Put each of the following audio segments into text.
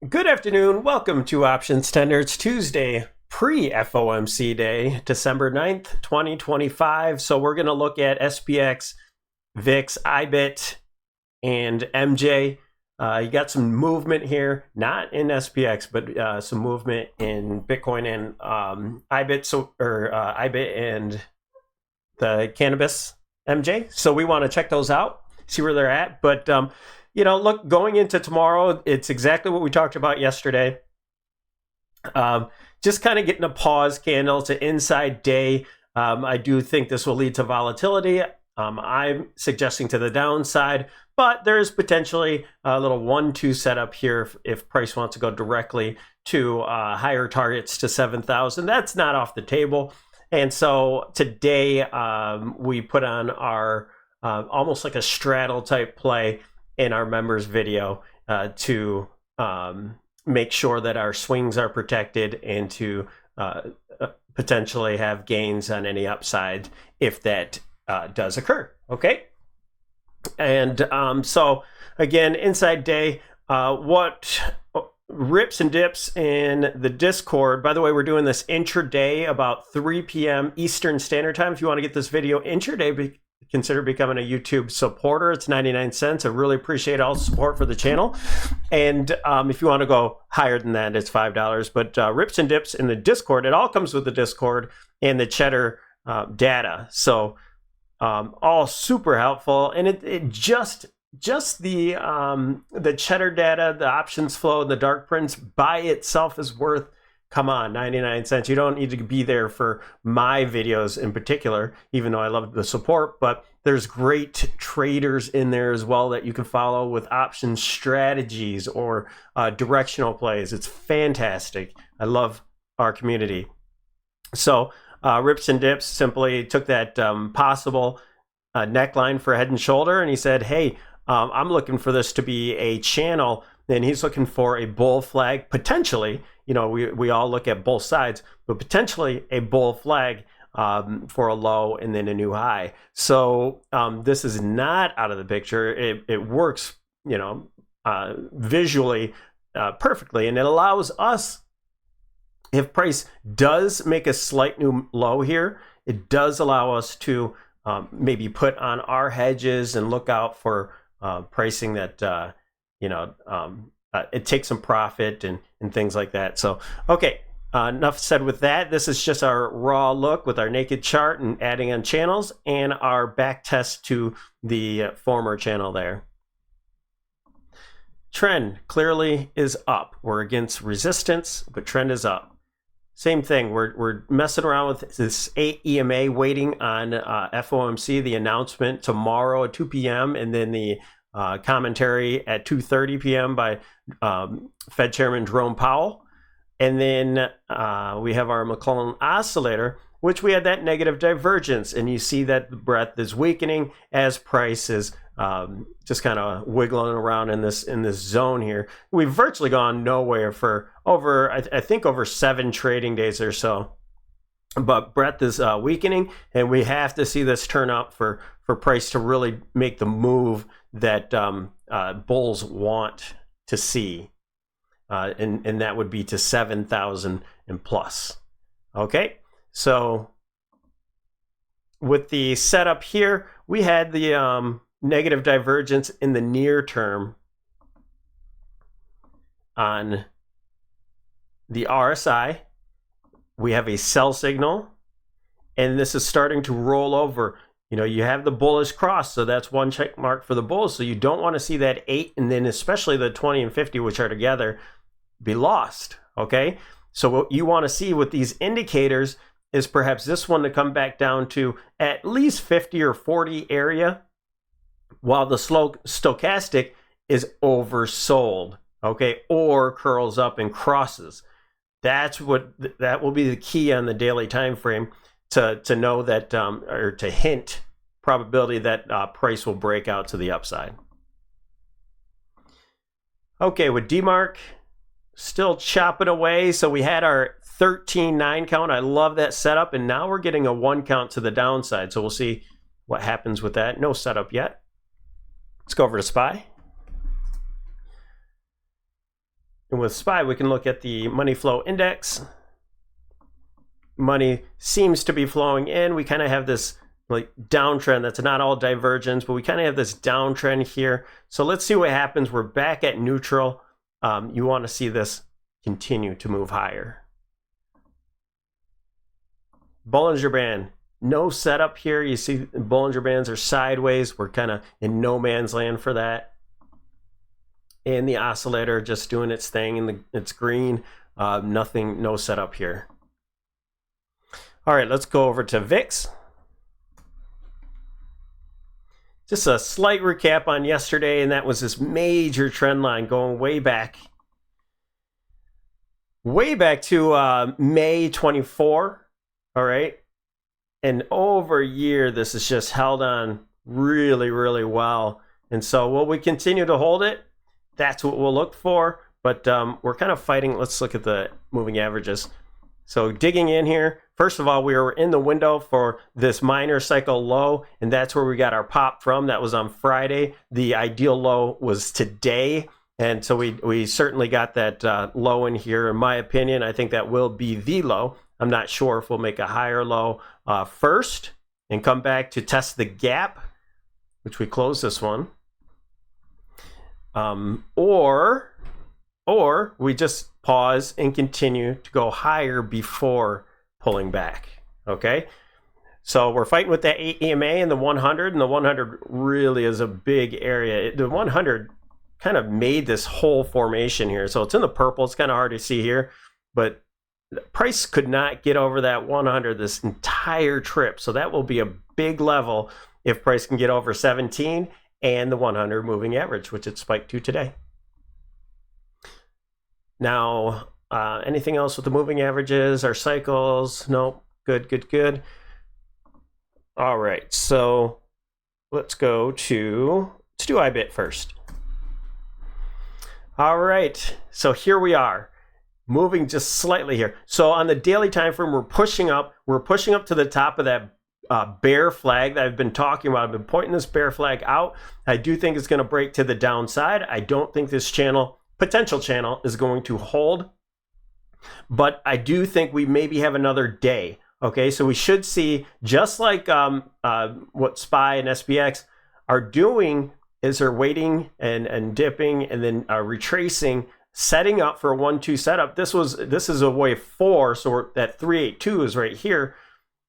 Good afternoon. Welcome to OptionsTender. It's Tuesday, pre-FOMC day, December 9th, 2025. So we're going to look at SPX, VIX, IBIT, and MJ. You got some movement here, not in SPX, but some movement in Bitcoin and IBIT, IBIT and the Cannabis MJ. So we want to check those out, see where they're at. But look, going into tomorrow, it's exactly what we talked about yesterday. Just kind of getting a pause candle. It's an inside day. I do think this will lead to volatility. I'm suggesting to the downside, but there's potentially a little 1-2 setup here if price wants to go directly to higher targets to 7,000. That's not off the table. And so today we put on our almost like a straddle type play in our members video to make sure that our swings are protected and to potentially have gains on any upside if that does occur. Okay. And so again, inside day, what rips and dips in the Discord. By the way, we're doing this intraday about 3 p.m. Eastern Standard Time. If you want to get this video intraday, consider becoming a YouTube supporter. It's 99 cents. I really appreciate all the support for the channel. And if you want to go higher than that, it's $5. But rips and dips in the Discord, it all comes with the Discord and the Cheddar data. So all super helpful. And it just the Cheddar data, the options flow, and the dark prints by itself is worth, come on, 99 cents. You don't need to be there for my videos in particular, even though I love the support, but there's great traders in there as well that you can follow with option strategies or directional plays. It's fantastic. I love our community. So rips and dips simply took that possible neckline for head and shoulder, and he said, hey, I'm looking for this to be a channel, and he's looking for a bull flag, potentially. We all look at both sides, but potentially a bull flag for a low and then a new high. So this is not out of the picture. It works, visually perfectly, and it allows us, if price does make a slight new low here, it does allow us to maybe put on our hedges and look out for pricing that it takes some profit and things like that. So, okay, enough said with that. This is just our raw look with our naked chart and adding on channels and our back test to the former channel there. Trend clearly is up. We're against resistance, but trend is up. Same thing. We're messing around with this 8 EMA, waiting on FOMC, the announcement tomorrow at 2 p.m. and then the commentary at 2:30 p.m. by Fed Chairman Jerome Powell. And then we have our McClellan oscillator, which we had that negative divergence. And you see that the breadth is weakening as price is just kind of wiggling around in this zone here. We've virtually gone nowhere for over, I think, over 7 trading days or so. But breadth is weakening, and we have to see this turn up for price to really make the move that bulls want to see, and that would be to 7,000 and plus. Okay, so with the setup here, we had the negative divergence in the near term on the RSI. We have a sell signal, and this is starting to roll over. You have the bullish cross, so that's one check mark for the bulls. So you don't want to see that 8 and then especially the 20 and 50, which are together, be lost. Okay, so what you want to see with these indicators is perhaps this one to come back down to at least 50 or 40 area, while the stochastic is oversold, okay, or curls up and crosses. That will be the key on the daily time frame to know that, or to hint probability that price will break out to the upside. Okay, with DMARC still chopping away. So we had our 13.9 count. I love that setup, and now we're getting a 1 count to the downside. So we'll see what happens with that. No setup yet. Let's go over to SPY. And with SPY, we can look at the money flow index. Money seems to be flowing in. We kind of have this like downtrend. That's not all divergence, but we kind of have this downtrend here. So let's see what happens. We're back at neutral. You want to see this continue to move higher. Bollinger Band, no setup here. You see Bollinger Bands are sideways. We're kind of in no man's land for that. And the oscillator just doing its thing, and it's green. Nothing, no setup here. All right, let's go over to VIX. Just a slight recap on yesterday, and that was this major trend line going way back to May 24. All right, and over a year, this has just held on really, really well. And so, will we continue to hold it? That's what we'll look for. But we're kind of fighting. Let's look at the moving averages. So digging in here, first of all, we were in the window for this minor cycle low, and that's where we got our pop from. That was on Friday. The ideal low was today, and so we certainly got that low in here. In my opinion, I think that will be the low. I'm not sure if we'll make a higher low first and come back to test the gap, which we close this one, or we just pause and continue to go higher before pulling back. Okay, so we're fighting with that EMA and the 100, and the 100 really is a big area. The 100 kind of made this whole formation here, so it's in the purple. It's kind of hard to see here, but the price could not get over that 100 this entire trip, so that will be a big level if price can get over 17 and the 100 moving average, which it spiked to today. Now, anything else with the moving averages or cycles? No, good. All right, so let's do IBIT first. All right, so here we are, moving just slightly here. So on the daily time frame, we're pushing up to the top of that bear flag that I've been talking about. I've been pointing this bear flag out. I do think it's going to break to the downside. I don't think this potential channel is going to hold, but I do think we maybe have another day. Okay, so we should see, just like what SPY and SPX are doing, is they're waiting and dipping and then retracing, setting up for a 1-2 setup. This is a wave 4, so that 382 is right here.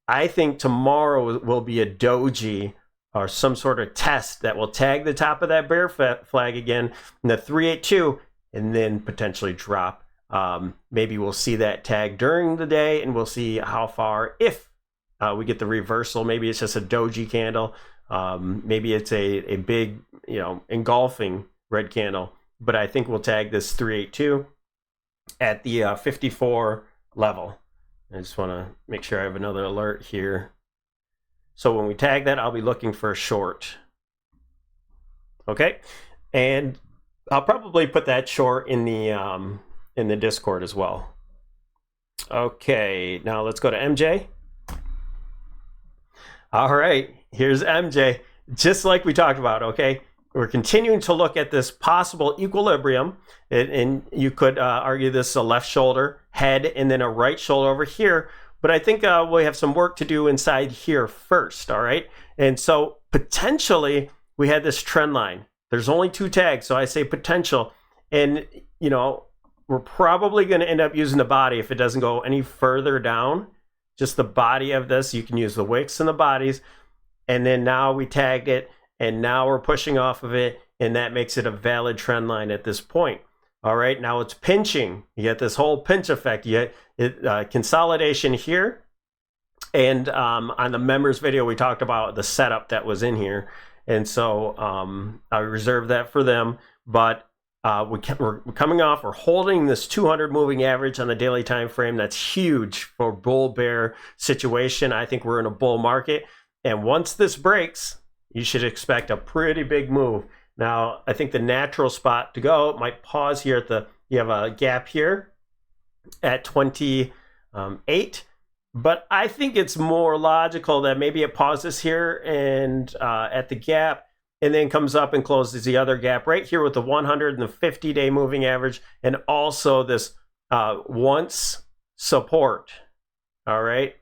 I think tomorrow will be a doji or some sort of test that will tag the top of that bear flag again, and the 382, and then potentially drop. Maybe we'll see that tag during the day, and we'll see how far, if we get the reversal. Maybe it's just a doji candle. Maybe it's a big, engulfing red candle. But I think we'll tag this 382 at the 54 level. I just want to make sure I have another alert here. So when we tag that, I'll be looking for a short. Okay, and I'll probably put that short in the Discord as well. Okay, now let's go to MJ. All right, here's MJ. Just like we talked about, okay? We're continuing to look at this possible equilibrium, and you could argue this is a left shoulder head and then a right shoulder over here. But I think we have some work to do inside here first, all right? And so potentially we had this trend line. There's only 2 tags, so I say potential. And, we're probably going to end up using the body if it doesn't go any further down. Just the body of this. You can use the wicks and the bodies. And then now we tagged it, and now we're pushing off of it, and that makes it a valid trend line at this point. All right, now it's pinching. You get this whole pinch effect. You get consolidation here. And on the members video, we talked about the setup that was in here. And so I reserve that for them. But we're coming off, we're holding this 200 moving average on the daily time frame. That's huge for bull bear situation. I think we're in a bull market. And once this breaks, you should expect a pretty big move. Now, I think the natural spot to go might pause here at you have a gap here at 28. But I think it's more logical that maybe it pauses here and at the gap, and then comes up and closes the other gap right here with the 100 and the 50-day moving average, and also this once support, all right,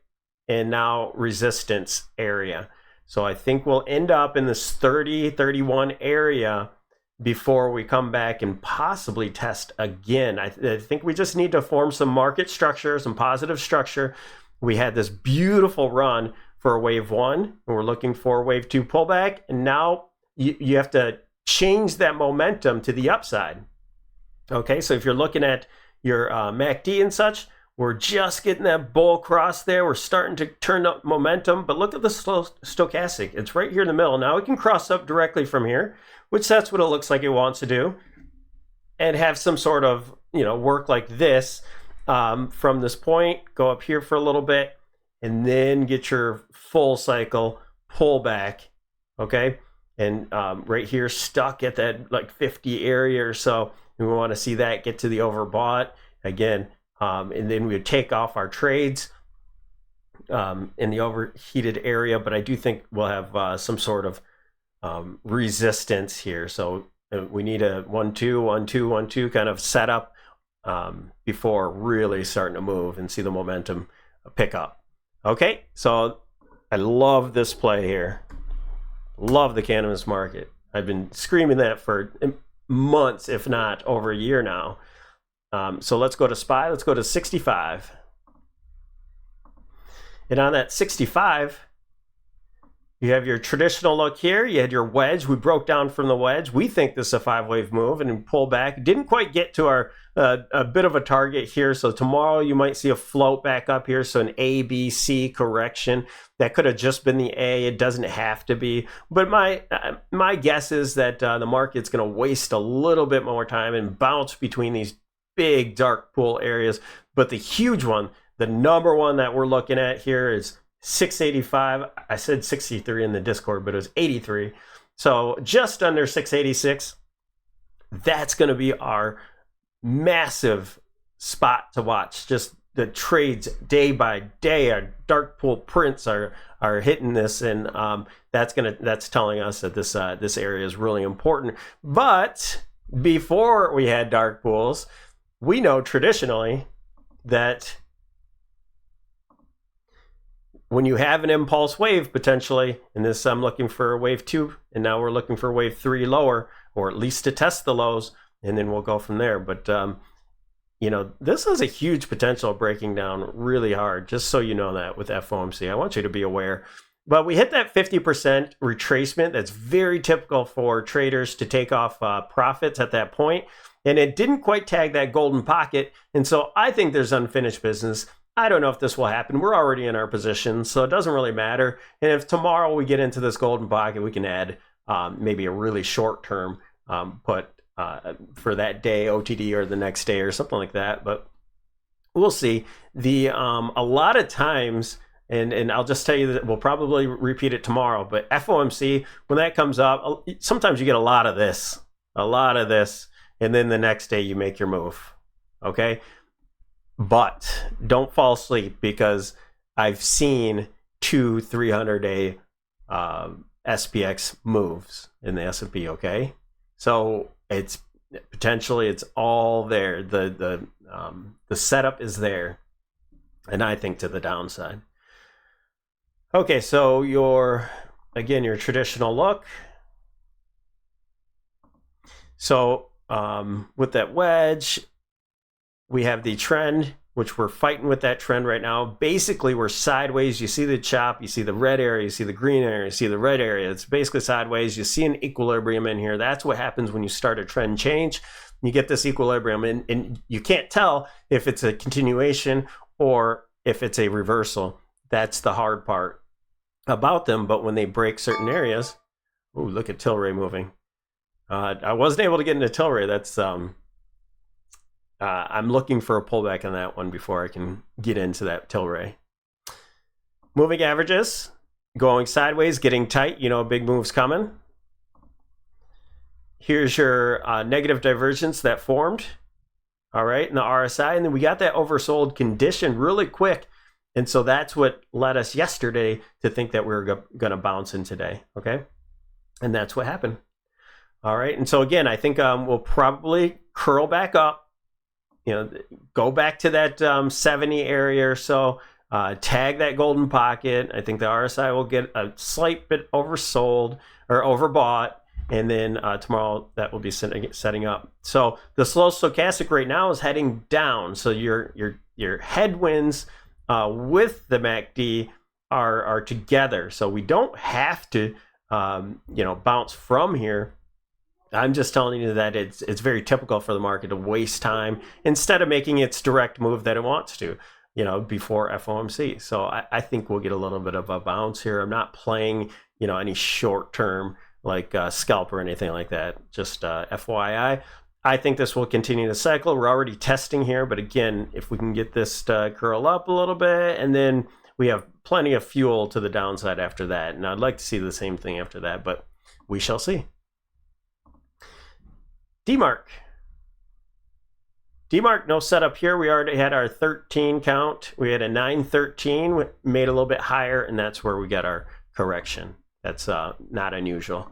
and now resistance area. So I think we'll end up in this 30-31 area before we come back and possibly test again. I think we just need to form some market structure, some positive structure. We had this beautiful run for a wave one, and we're looking for a wave two pullback, and now you have to change that momentum to the upside. Okay, so if you're looking at your MACD and such, we're just getting that bull cross there. We're starting to turn up momentum, but look at the stochastic. It's right here in the middle. Now we can cross up directly from here, which that's what it looks like it wants to do, and have some sort of, work like this from this point, go up here for a little bit, and then get your full cycle pullback, okay? And right here, stuck at that like 50 area or so, and we want to see that get to the overbought again. And then we would take off our trades in the overheated area, but I do think we'll have some sort of resistance here. So we need a 1-2, 1-2, 1-2 kind of setup before really starting to move and see the momentum pick up. Okay, so I love this play here. Love the cannabis market. I've been screaming that for months, if not over a year now. So let's go to SPY. Let's go to 65. And on that 65, you have your traditional look here. You had your wedge. We broke down from the wedge. We think this is a 5-wave move and pull back. Didn't quite get to our a bit of a target here. So tomorrow you might see a float back up here. So an A, B, C correction. That could have just been the A. It doesn't have to be. But my guess is that the market's going to waste a little bit more time and bounce between these big dark pool areas. But the huge one, the number one that we're looking at here is 685. I said 63 in the Discord, but it was 83. So just under 686. That's going to be our massive spot to watch. Just the trades day by day. Our dark pool prints are hitting this, and that's telling us that this area is really important. But before we had dark pools, we know traditionally that when you have an impulse wave potentially, and this I'm looking for a wave 2, and now we're looking for wave 3 lower, or at least to test the lows, and then we'll go from there. But this has a huge potential of breaking down really hard, just so you know that with FOMC. I want you to be aware. But we hit that 50% retracement. That's very typical for traders to take off profits at that point. And it didn't quite tag that golden pocket. And so I think there's unfinished business. I don't know if this will happen. We're already in our position, so it doesn't really matter. And if tomorrow we get into this golden pocket, we can add maybe a really short term put for that day, OTD, or the next day or something like that. But we'll see. A lot of times, and I'll just tell you that we'll probably repeat it tomorrow, but FOMC, when that comes up, sometimes you get a lot of this, and then the next day you make your move, okay? But don't fall asleep, because I've seen 200-300-day SPX moves in the S&P, okay? So it's all there. The setup is there, and I think to the downside. Okay, so your traditional look. So with that wedge, we have the trend, which we're fighting with that trend right now. Basically, we're sideways. You see the chop, you see the red area, you see the green area, you see the red area. It's basically sideways. You see an equilibrium in here. That's what happens when you start a trend change. You get this equilibrium, and you can't tell if it's a continuation or if it's a reversal. That's the hard part about them. But when they break certain areas, ooh, look at Tillray moving. I wasn't able to get into Tillray. That's I'm looking for a pullback on that one before I can get into that Tillray. Moving averages, going sideways, getting tight. Big moves coming. Here's your negative divergence that formed. All right, in the RSI. And then we got that oversold condition really quick. And so that's what led us yesterday to think that we were going to bounce in today. Okay. And that's what happened. All right. And so again, I think we'll probably curl back up, go back to that 70 area or so, tag that golden pocket. I think the RSI will get a slight bit oversold or overbought. And then tomorrow that will be setting up. So the slow stochastic right now is heading down. So your headwinds with the MACD are together. So we don't have to bounce from here. I'm just telling you that it's very typical for the market to waste time instead of making its direct move that it wants to, before FOMC. So I think we'll get a little bit of a bounce here. I'm not playing, any short term like scalp or anything like that. Just FYI. I think this will continue to cycle. We're already testing here, but again, if we can get this to curl up a little bit, and then we have plenty of fuel to the downside after that. And I'd like to see the same thing after that, but we shall see. DMARC, no setup here. We already had our 13 count. We had a 913, made a little bit higher, and that's where we got our correction. That's not unusual.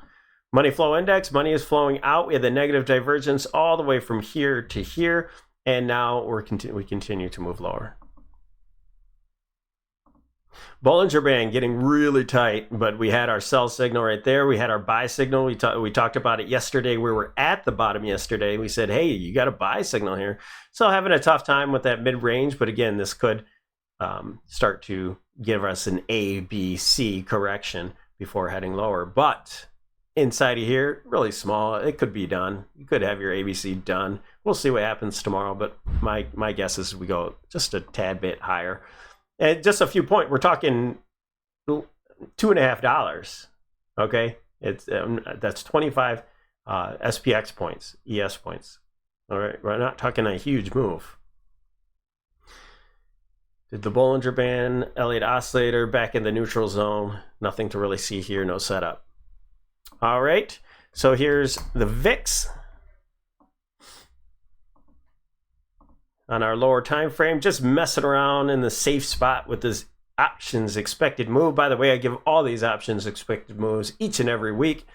Money flow index, money is flowing out. We had the negative divergence all the way from here to here, and now we continue to move lower. Bollinger Band getting really tight, but we had our sell signal right there. We had our buy signal. We talked about it yesterday. We were at the bottom yesterday. We said, hey, you got a buy signal here. So having a tough time with that mid-range, but again, this could start to give us an A, B, C correction before heading lower. But inside of here, really small. It could be done. You could have your ABC done. We'll see what happens tomorrow, but my guess is we go just a tad bit higher. And just a few points, we're talking $2.50. Okay, it's that's 25 SPX points, ES points. All right, we're not talking a huge move. Did the Bollinger Band, Elliott Oscillator back in the neutral zone. Nothing to really see here, no setup. All right, so here's the VIX. On our lower time frame, just messing around in the safe spot with this options expected move. By the way, I give all these options expected moves each and every week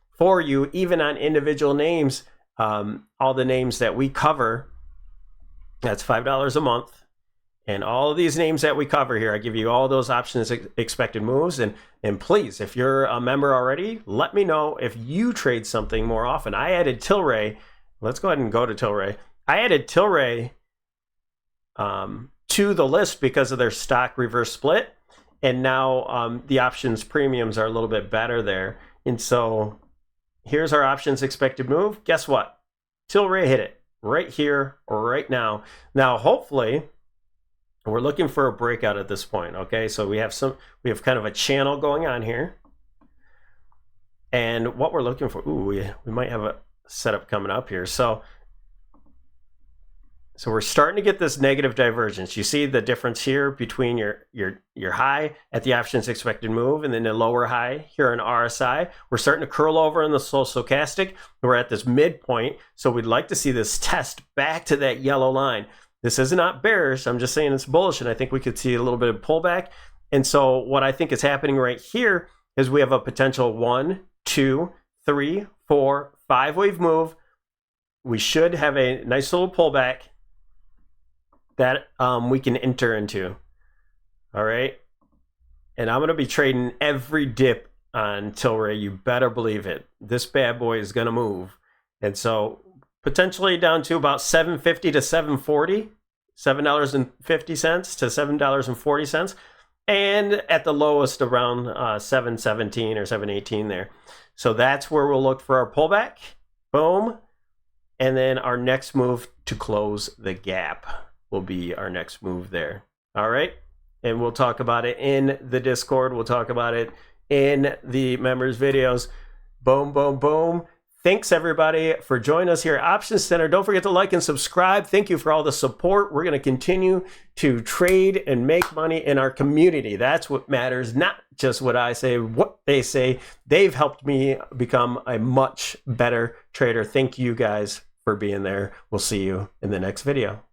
for you, even on individual names. All the names that we cover, that's $5 a month. And all of these names that we cover here, I give you all those options expected moves. And please, if you're a member already, let me know if you trade something more often. I added Tillray. Let's go ahead and go to Tillray. I added Tillray to the list because of their stock reverse split, and now the options premiums are a little bit better there. And so here's our options expected move. Guess what? Tillray hit it right here or right now. Now hopefully we're looking for a breakout at this point. Okay, so we have kind of a channel going on here, and what we're looking for, we might have a setup coming up here. So we're starting to get this negative divergence. You see the difference here between your high at the options expected move and then the lower high here in RSI. We're starting to curl over in the slow stochastic. We're at this midpoint, so we'd like to see this test back to that yellow line. This is not bearish. I'm just saying it's bullish, and I think we could see a little bit of pullback. And so what I think is happening right here is we have a potential 1, 2, 3, 4, 5 wave move. We should have a nice little pullback that we can enter into. All right, and I'm going to be trading every dip on Tillray. You better believe it. This bad boy is going to move. And so potentially down to about $7.50 to $7.40, $7.50 to $7.40, and at the lowest around $7.17 or $7.18 there. So that's where we'll look for our pullback. Boom. And then our next move to close the gap will be our next move there. All right, and we'll talk about it in the Discord. We'll talk about it in the members videos. Boom, boom, boom. Thanks everybody for joining us here at OptionsTender. Don't forget to like and subscribe. Thank you for all the support. We're going to continue to trade and make money in our community. That's what matters, not just what I say, what they say. They've helped me become a much better trader. Thank you guys for being there. We'll see you in the next video.